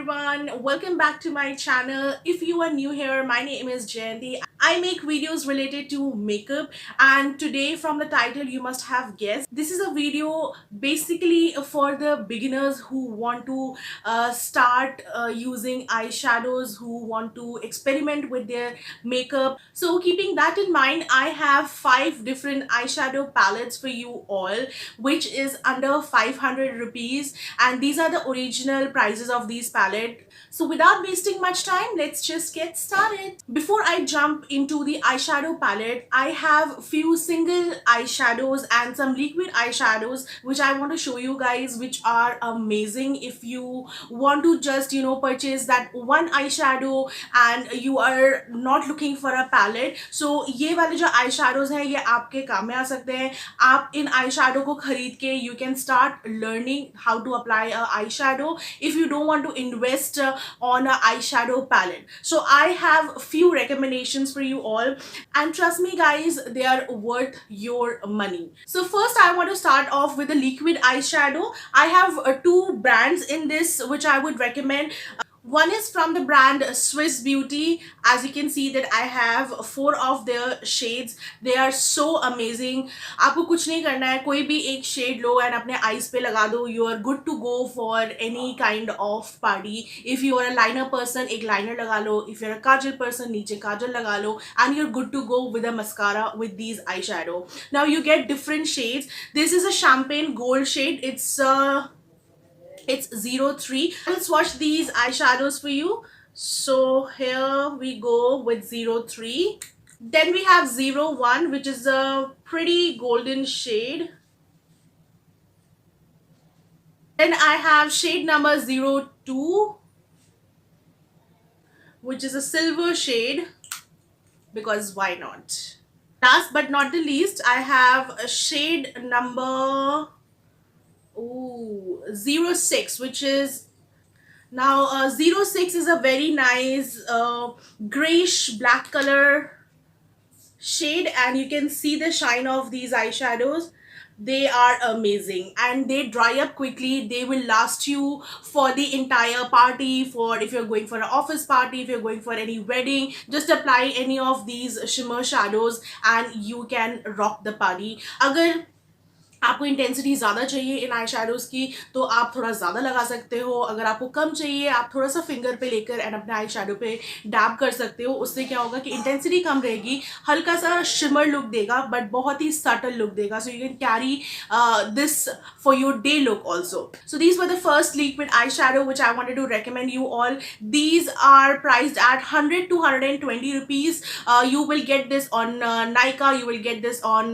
everyone, welcome back to my channel. If you are new here, my name is Jayanti. I make videos related to makeup, and today from the title you must have guessed, this is a video basically for the beginners who want to start using eyeshadows, who want to experiment with their makeup. So keeping that in mind, I have 5 different eyeshadow palettes for you all, which is under 500 rupees, and these are the original prices of these palette. So without wasting much time, let's just get started. Before I jump into the eyeshadow palette, I have few single eyeshadows and some liquid eyeshadows which I want to show you guys, which are amazing if you want to just purchase that one eyeshadow and you are not looking for a palette. So ये वाले जो eyeshadows हैं ये आपके काम में आ सकते हैं. आप इन eyeshadow को खरीद के you can start learning how to apply a eyeshadow if you don't want to invest on a eyeshadow palette. So I have few recommendations for you all, and trust me guys, they are worth your money. So first I want to start off with the liquid eyeshadow. I have two brands in this which I would recommend. One is from the brand Swiss Beauty. As you can see that I have 4 of their shades. They are so amazing. आपको कुछ नहीं करना है, कोई भी एक shade low and अपने eyes पे लगा दो. You are good to go for any kind of party. If you are a liner person, एक liner लगा लो. If you are a kajal person, नीचे kajal लगा लो. And you're good to go with a mascara with these eyeshadow. Now you get different shades. This is a champagne gold shade. It's 03. I'll swatch these eyeshadows for you. So here we go with 03. Then we have 01, which is a pretty golden shade. Then I have shade number 02, which is a silver shade, because why not? Last but not the least, I have a shade number 06, which is now 06 is a very nice grayish black color shade, and you can see the shine of these eyeshadows. They are amazing and they dry up quickly. They will last you for the entire party. For if you're going for an office party, if you're going for any wedding, just apply any of these shimmer shadows and you can rock the party. अगर आपको intensity ज़्यादा चाहिए इन eye shadows की तो आप थोड़ा ज़्यादा लगा सकते हो. अगर आपको कम चाहिए आप थोड़ा सा फिंगर पे लेकर एंड अपने आई शेडो पे डैब कर सकते हो. उससे क्या होगा कि इंटेंसिटी कम रहेगी, हल्का सा शिमर लुक देगा बट बहुत ही सटल लुक देगा. So you can carry this for your day look also. So these were the first liquid eye shadow which I wanted to recommend you all. These are priced at 100 to 120 rupees. You will get this on Nykaa, you will get this on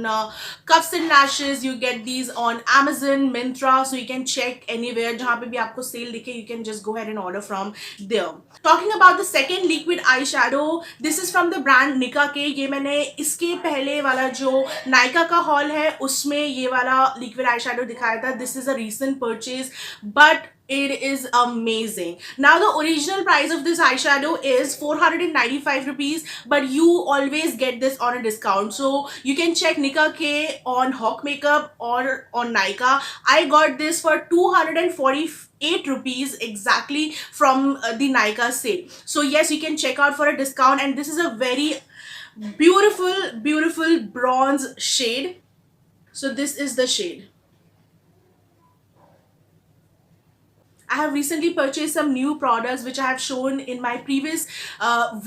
Cuffs and Lashes, you get these on Amazon, Myntra, so you can check anywhere जहाँ पे भी आपको cell दिखे, you can just go ahead and order from there. Talking about the second liquid eyeshadow, this is from the brand Nika के. ये मैंने इसके पहले वाला जो Nykaa का haul है उसमें ये वाला liquid eyeshadow दिखाया था. This is a recent purchase but it is amazing. Now the original price of this eyeshadow is 495 rupees, but you always get this on a discount. So you can check Nika K on Hawk Makeup or on Nykaa. I got this for 248 rupees exactly from the Nykaa sale. So yes, you can check out for a discount, and this is a very beautiful bronze shade. So this is the shade. I have recently purchased some new products which I have shown in my previous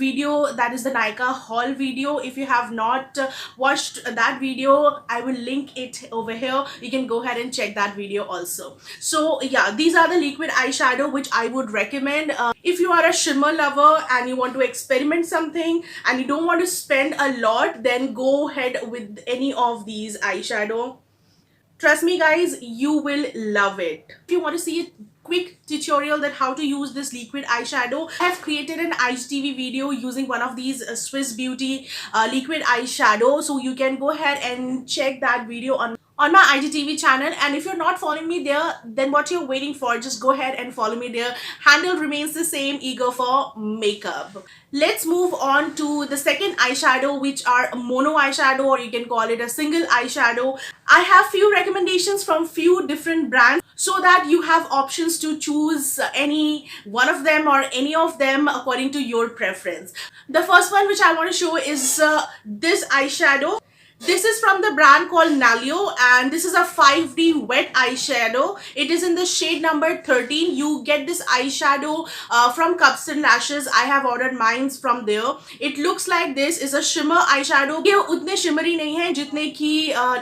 video, that is the Nykaa haul video. If you have not watched that video, I will link it over here. You can go ahead and check that video also. So yeah, these are the liquid eyeshadow which I would recommend. If you are a shimmer lover and you want to experiment something and you don't want to spend a lot, then go ahead with any of these eyeshadow. Trust me guys, you will love it. If you want to see a quick tutorial that how to use this liquid eyeshadow, I have created an IGTV video using one of these Swiss Beauty liquid eyeshadow, so you can go ahead and check that video on my IGTV channel. And if you're not following me there, then what you're waiting for, just go ahead and follow me there. Handle remains the same, Eager for Makeup. Let's move on to the second eyeshadow, which are mono eyeshadow, or you can call it a single eyeshadow. I have few recommendations from few different brands so that you have options to choose any one of them or any of them according to your preference. The first one which I want to show is this eyeshadow. This is from the brand called Nalio, and this is a 5D wet eyeshadow. It is in the shade number 13. You get this eyeshadow from Cups and Lashes. I have ordered mine from there. It looks like this is a shimmer eyeshadow. ये उतने shimmery नहीं है जितने कि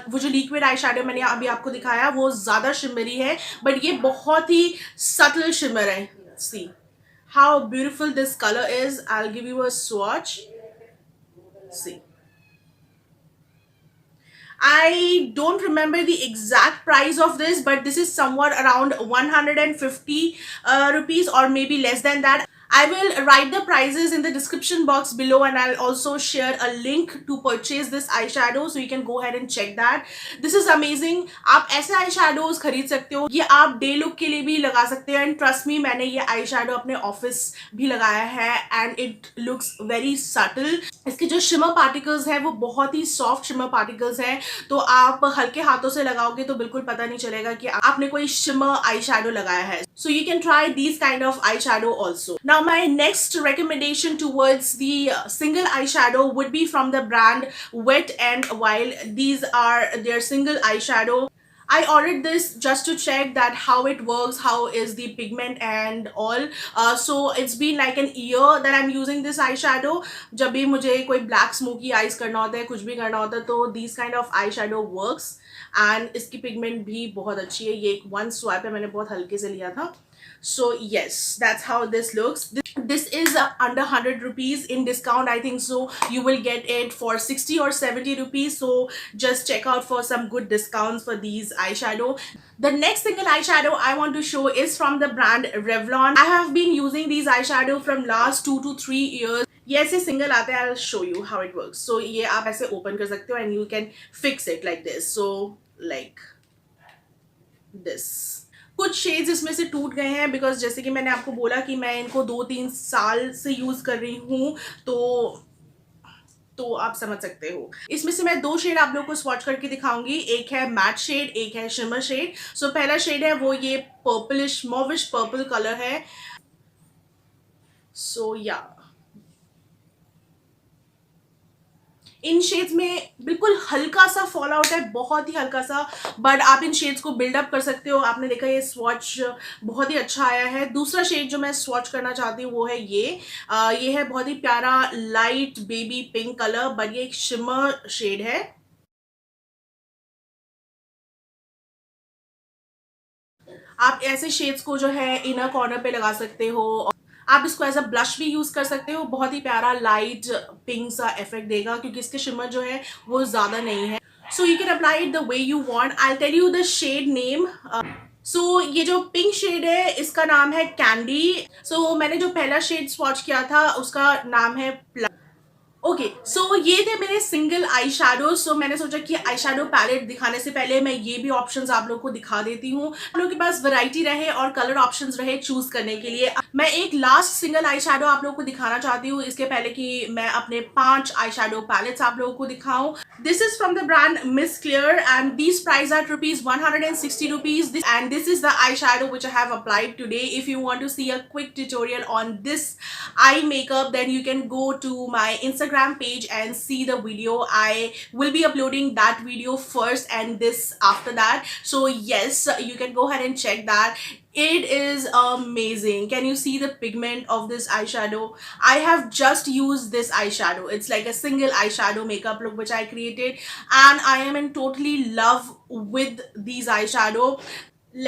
वो जो liquid eyeshadow मैंने अभी आपको दिखाया वो ज़्यादा shimmery है, but ये बहुत ही subtle shimmer है. See how beautiful this color is. I'll give you a swatch. See. I don't remember the exact price of this, but this is somewhat around 150 rupees or maybe less than that. I will write the prices in the description box below, and I'll also share a link to purchase this eyeshadow so you can go ahead and check that. This is amazing. आप ऐसे eyeshadows खरीद सकते हो, ये आप day look के लिए भी लगा सकते हैं, and trust me मैंने ये eyeshadow अपने ऑफिस भी लगाया है and it looks very subtle. इसके जो shimmer particles हैं वो बहुत ही soft shimmer particles हैं, तो आप हल्के हाथों से लगाओगे तो बिल्कुल पता नहीं चलेगा कि आपने कोई shimmer eyeshadow लगाया है. So you can try these kind of eyeshadow also. Now my next recommendation towards the single eyeshadow would be from the brand Wet and Wild. These are their single eyeshadow. I ordered this just to check that how it works, how is the pigment and all. So it's been like an year that I'm using this eyeshadow. जब भी मुझे कोई black smoky eyes करना होता है, कुछ भी करना होता है, तो these kind of eyeshadow works. And इसकी pigment भी बहुत अच्छी है. ये एक one swipe है, मैंने बहुत हल्के से लिया था. So yes, that's how this looks. This is under 100 rupees. In discount I think so you will get it for 60 or 70 rupees, so just check out for some good discounts for these eyeshadow. The next single eyeshadow I want to show is from the brand Revlon. I have been using these eyeshadow from last 2 to 3 years. ये ऐसे single आते हैं. I'll show you how it works. So ये आप ऐसे open कर सकते हो and you can fix it like this. So like this. कुछ शेड्स इसमें से टूट गए हैं बिकॉज जैसे कि मैंने आपको बोला कि मैं इनको 2-3 साल से यूज़ कर रही हूँ, तो आप समझ सकते हो. इसमें से मैं 2 शेड आप लोगों को स्वॉच करके दिखाऊंगी. एक है मैट शेड, एक है शिमर शेड. सो पहला शेड है वो ये पर्पलिश मॉविश पर्पल कलर है. सो या इन शेड्स में बिल्कुल हल्का सा फॉल आउट है, बहुत ही हल्का सा, बट आप इन शेड्स को बिल्डअप कर सकते हो. आपने देखा ये स्वॉच बहुत ही अच्छा आया है. दूसरा शेड जो मैं स्वॉच करना चाहती हूँ वो है ये है बहुत ही प्यारा light baby pink colour, but ये एक शिमर शेड है. आप ऐसे शेड्स को जो है इनर कॉर्नर पे लगा सकते हो. आप इसको एज अ ब्लश भी यूज कर सकते हो. बहुत ही प्यारा लाइट पिंक सा इफेक्ट देगा क्योंकि इसके शिमर जो है वो ज्यादा नहीं है. So you can apply it the way you want. I tell you the shade name. So ये जो पिंक शेड है इसका नाम है कैंडी. सो मैंने जो पहला शेड स्वॉच किया था उसका नाम है प्लम. ओके, सो ये थे मेरे सिंगल आई शेडो. सो मैंने सोचा कि आई शेडो पैलेट दिखाने से पहले मैं ये भी ऑप्शंस आप लोगों को दिखा देती हूँ. आप लोगों के पास वैरायटी रहे और कलर ऑप्शंस रहे चूज करने के लिए. मैं एक लास्ट सिंगल आई शेडो आप लोगों को दिखाना चाहती हूँ इसके पहले कि मैं अपने 5 आई शेडो पैलेट्स आप लोगों को दिखाऊं. This is from the brand Miss Clear and these price at rupees 160 rupees. And this is the eyeshadow which I have applied today. If you want to see a quick tutorial on this eye makeup, then you can go to my Instagram page and see the video. I will be uploading that video first and this after that. So yes, you can go ahead and check that. It is amazing. Can you see the pigment of this eyeshadow? I have just used this eyeshadow. It's like a single eyeshadow makeup look which I created and I am in totally love with these eyeshadow.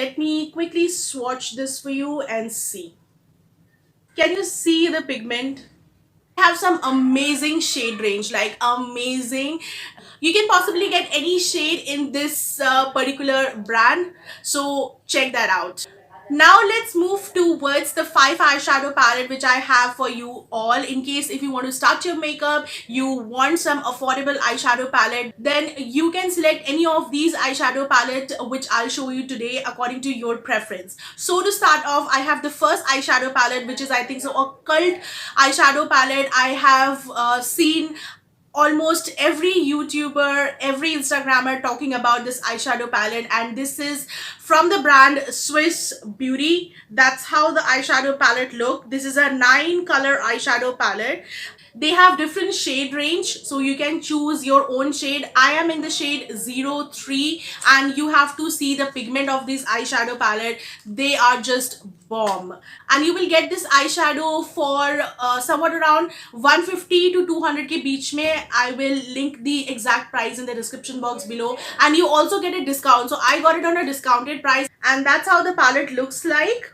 Let me quickly swatch this for you and see. Can you see the pigment? I have some amazing shade range, like amazing. You can possibly get any shade in this particular brand, so check that out. Now let's move towards the 5 eyeshadow palette which I have for you all. In case if you want to start your makeup, you want some affordable eyeshadow palette, then you can select any of these eyeshadow palette which I'll show you today according to your preference. So to start off, I have the first eyeshadow palette, which is I think so a cult eyeshadow palette. I have seen almost every YouTuber, every Instagrammer talking about this eyeshadow palette, and this is from the brand Swiss Beauty. That's how the eyeshadow palette look. This is a 9 color eyeshadow palette. They have different shade range, so you can choose your own shade. I am in the shade 03, and you have to see the pigment of this eyeshadow palette. They are just bomb, and you will get this eyeshadow for somewhat around 150 to 200 ke beech mein. I will link the exact price in the description box below, and you also get a discount, so I got it on a discounted price, and that's how the palette looks like.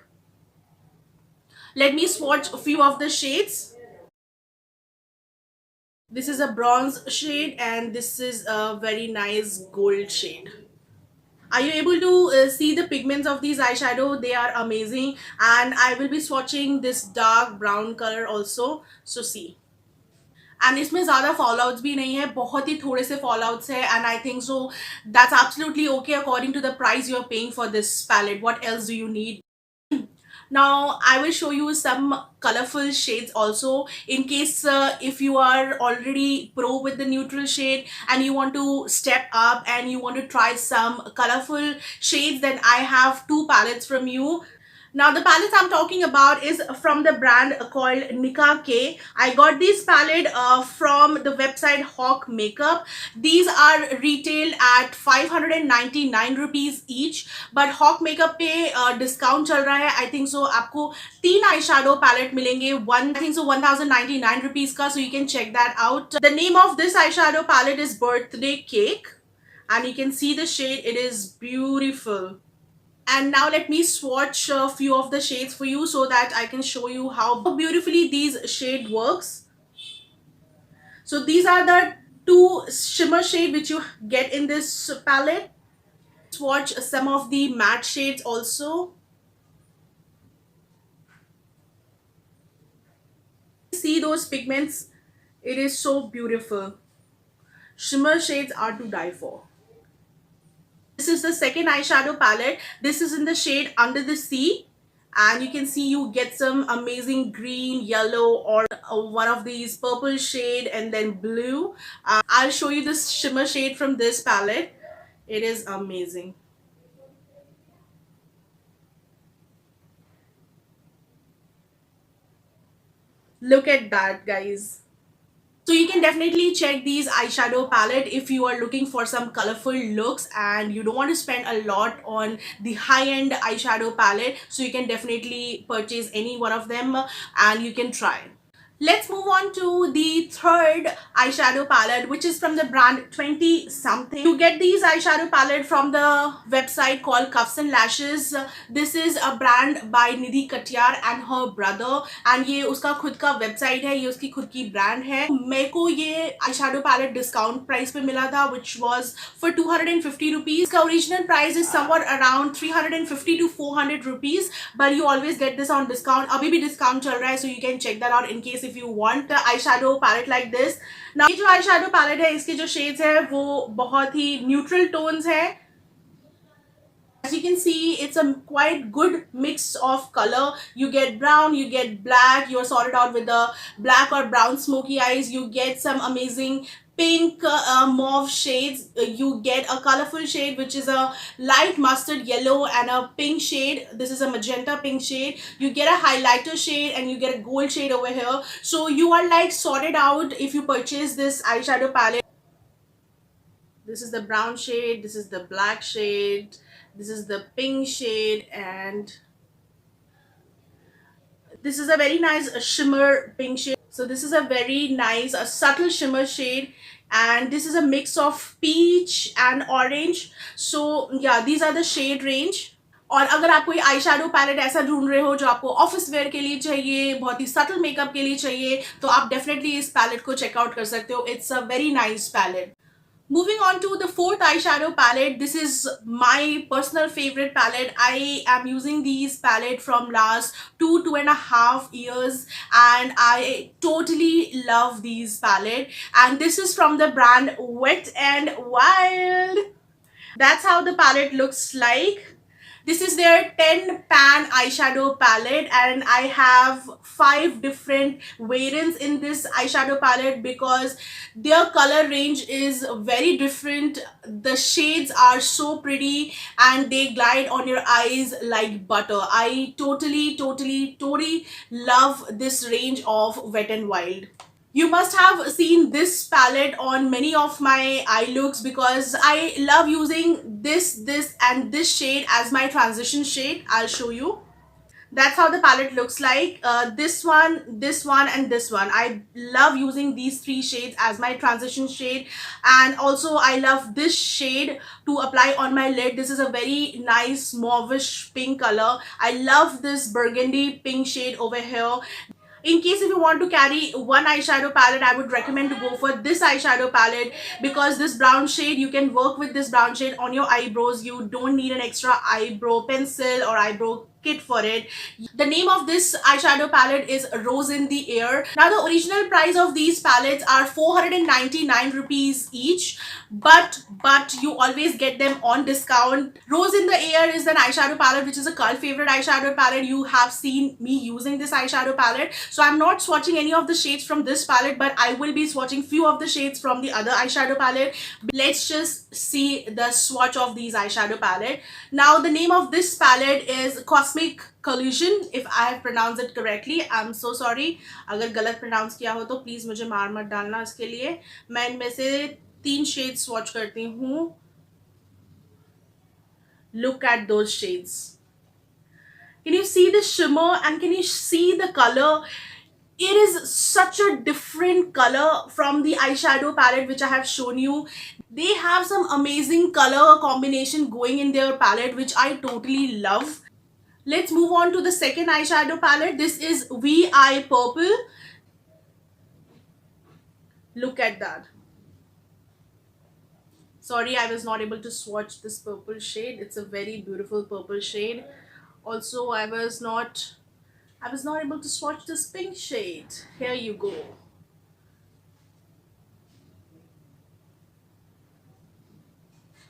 Let me swatch a few of the shades. This is a bronze shade, and this is a very nice gold shade. Are you able to see the pigments of these eyeshadow? They are amazing, and I will be swatching this dark brown color also. So see. And इसमें ज़्यादा fallouts भी नहीं है, बहुत ही थोड़े से fallouts है, and I think so that's absolutely okay according to the price you are paying for this palette. What else do you need? Now I will show you some colorful shades also, in case if you are already pro with the neutral shade and you want to step up and you want to try some colorful shades, then I have two palettes from you. Now the palettes I'm talking about is from the brand called Nika K. I got this palette from the website Hawk Makeup. These are retailed at 599 rupees each, but Hawk Makeup पे discount चल रहा है. I think so आपको 3 eyeshadow palette मिलेंगे, I think so 1099 rupees का, so you can check that out. The name of this eyeshadow palette is Birthday Cake, and you can see the shade. It is beautiful. And now let me swatch a few of the shades for you so that I can show you how beautifully these shade works. So these are the two shimmer shade which you get in this palette. Swatch some of the matte shades also. See those pigments? It is so beautiful. Shimmer shades are to die for. This is the second eyeshadow palette. This is in the shade Under the Sea, and you can see you get some amazing green, yellow, or one of these purple shade, and then blue. I'll show you this shimmer shade from this palette. It is amazing. Look at that, guys. So you can definitely check these eyeshadow palette if you are looking for some colorful looks and you don't want to spend a lot on the high-end eyeshadow palette. So you can definitely purchase any one of them and you can try. Let's move on to the third eyeshadow palette, which is from the brand 20 something. You get these eyeshadow palette from the website called Cuffs and Lashes. This is a brand by Nidhi Katyar and her brother, and ये उसका खुद का website है, ये उसकी खुद की brand है. मेरे को ये eyeshadow palette discount price पे मिला था, which was for 250 rupees. इसका original price is somewhat around 350 to 400 rupees, but you always get this on discount. अभी भी discount चल रहा है, so you can check that out in case if you want the eyeshadow palette like this. Now ये जो eyeshadow palette है, इसके जो shades है वो बहुत ही neutral tones है. As you can see, it's a quite good mix of color. You get brown, you get black, you're sorted out with the black or brown smoky eyes. You get some amazing pink mauve shades. You get a colorful shade which is a light mustard yellow and a pink shade. This is a magenta pink shade. You get a highlighter shade and you get a gold shade over here. So you are like sorted out if you purchase this eyeshadow palette. This is the brown shade, this is the black shade, this is the pink shade, and this is a very nice shimmer pink shade. So this is a very nice subtle shimmer shade, and this is a mix of peach and orange. So yeah, these are the shade range. और अगर आप कोई आई shadow palette ऐसा ढूंढ रहे हो जो आपको ऑफिस वेयर के लिए चाहिए, बहुत ही सटल मेकअप के लिए चाहिए, तो आप डेफिनेटली इस पैलेट को चेकआउट कर सकते हो. It's a very nice palette. Moving on to the fourth eyeshadow palette. This is my personal favorite palette. I am using these palette from last 2.5 years, and I totally love these palette. And this is from the brand Wet and Wild. That's how the palette looks like. This is their 10 pan eyeshadow palette, and I have 5 different variants in this eyeshadow palette because their color range is very different. The shades are so pretty and they glide on your eyes like butter. I totally love this range of Wet n Wild. You must have seen this palette on many of my eye looks because I love using this and this shade as my transition shade. I'll show you. That's how the palette looks like. This one and this one. I love using these three shades as my transition shade, and also I love this shade to apply on my lid. This is a very nice mauvish pink color. I love this burgundy pink shade over here. In case if you want to carry one eyeshadow palette, I would recommend to go for this eyeshadow palette because this brown shade, you can work with this brown shade on your eyebrows. You don't need an extra eyebrow pencil or eyebrow kit for it. The name of this eyeshadow palette is Rose in the Air. Now the original price of these palettes are 499 rupees each, but you always get them on discount. Rose in the Air is an eyeshadow palette which is a cult favorite eyeshadow palette. You have seen me using this eyeshadow palette, so I'm not swatching any of the shades from this palette, but I will be swatching few of the shades from the other eyeshadow palette. Let's just see the swatch of these eyeshadow palette. Now the name of this palette is Cosmic Collision, if I have pronounced it correctly. I'm so sorry अगर गलत pronounce किया हो तो please मुझे मार मत डालना इसके लिए. मैं इनमें से 3 shades swatch करती हूँ. Look at those shades. Can you see the shimmer and can you see the color? It is such a different color from the eyeshadow palette which I have shown you. They have some amazing color combination going in their palette which I totally love. Let's move on to the second eyeshadow palette. This is VI Purple. Look at that. Sorry, I was not able to swatch this purple shade. It's a very beautiful purple shade. Also, I was not able to swatch this pink shade. Here you go.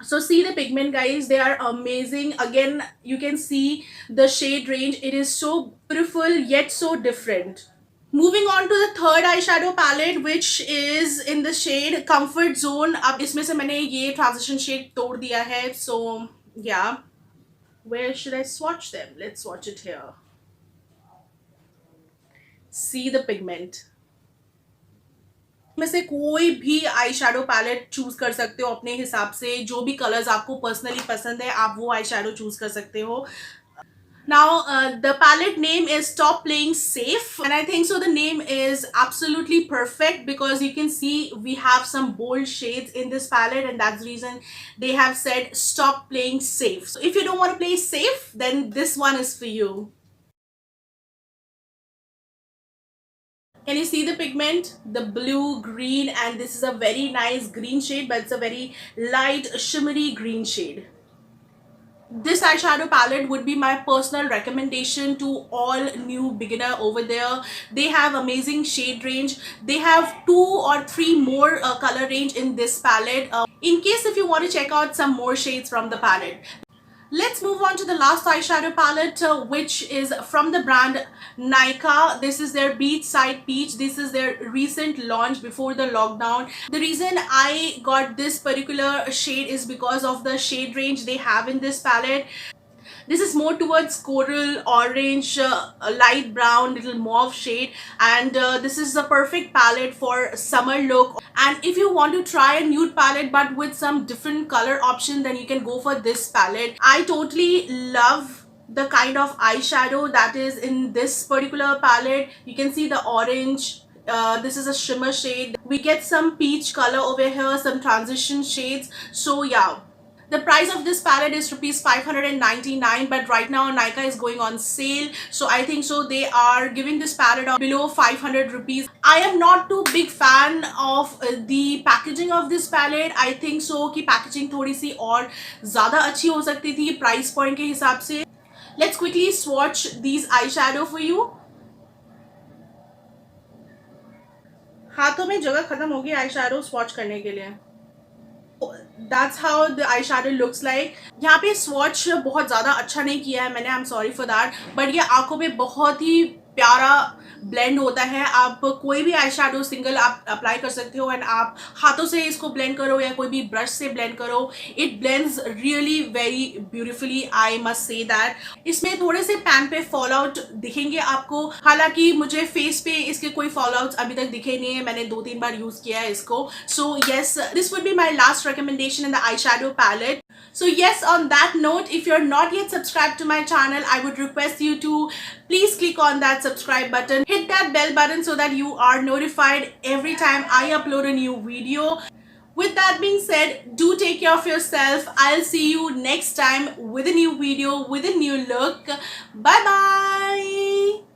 So see the pigment, guys, they are amazing. Again, you can see the shade range. It is so beautiful yet so different. Moving on to the third eyeshadow palette, which is in the shade Comfort Zone. अब इसमें से मैंने ये transition shade तोड़ दिया है. So yeah, where should I swatch them? Let's swatch it here. See the pigment. में से कोई भी आई शेडो पैलेट चूज कर सकते हो अपने हिसाब से. जो भी कलर्स आपको पर्सनली पसंद है आप वो आई शेडो चूज कर सकते हो. Now the palette name is Stop Playing Safe, and I think so the name is absolutely perfect because you can see we have some bold shades in this palette, and that's the reason they have said stop playing safe. So if you don't want to play safe, then this one is for you. Can you see the pigment? The blue, green, and this is a very nice green shade, but it's a very light, shimmery green shade. This eyeshadow palette would be my personal recommendation to all new beginner over there. They have amazing shade range. They have 2 or 3 more color range in this palette. In case if you want to check out some more shades from the palette. Let's move on to the last eyeshadow palette, which is from the brand Nykaa. This is their Beachside Peach. This is their recent launch before the lockdown. The reason I got this particular shade is because of the shade range they have in this palette. This is more towards coral, orange, light brown, little mauve shade, and this is the perfect palette for summer look. And if you want to try a nude palette but with some different color option, then you can go for this palette. I totally love the kind of eyeshadow that is in this particular palette. You can see the orange. This is a shimmer shade. We get some peach color over here, some transition shades. So yeah, The price of this palette is rupees 599, but right now Nykaa is going on sale, so I think so they are giving this palette on below 500 rupees. I am not too big fan of the packaging of this palette. I think so कि packaging थोड़ी सी और ज़्यादा अच्छी हो सकती थी price point के हिसाब से. Let's quickly swatch these eyeshadow for you. हाथों में जगह खत्म होगी आई शैडो स्वॉच करने के लिए. That's how the eyeshadow looks like. यहाँ पे swatch बहुत ज़्यादा अच्छा नहीं किया है मैंने, I'm sorry for that, but ये आंखों पे बहुत ही प्यारा ब्लेंड होता है. आप कोई भी आई शेडो सिंगल आप अप्लाई कर सकते हो एंड आप हाथों से इसको ब्लेंड करो या कोई भी ब्रश से ब्लेंड करो, it blends really very beautifully, I must say that. इसमें थोड़े से पैन पे फॉल आउट दिखेंगे आपको, हालांकि मुझे फेस पे इसके कोई फॉल आउट अभी तक दिखे नहीं है, मैंने 2-3 बार यूज किया है इसको. So yes, this would be my last recommendation in the eye shadow palette. So yes, on that note, if you're not yet subscribed to my channel, I would request you to please click on that subscribe button, hit that bell button so that you are notified every time I upload a new video. With that being said, do take care of yourself. I'll see you next time with a new video, with a new look. Bye bye.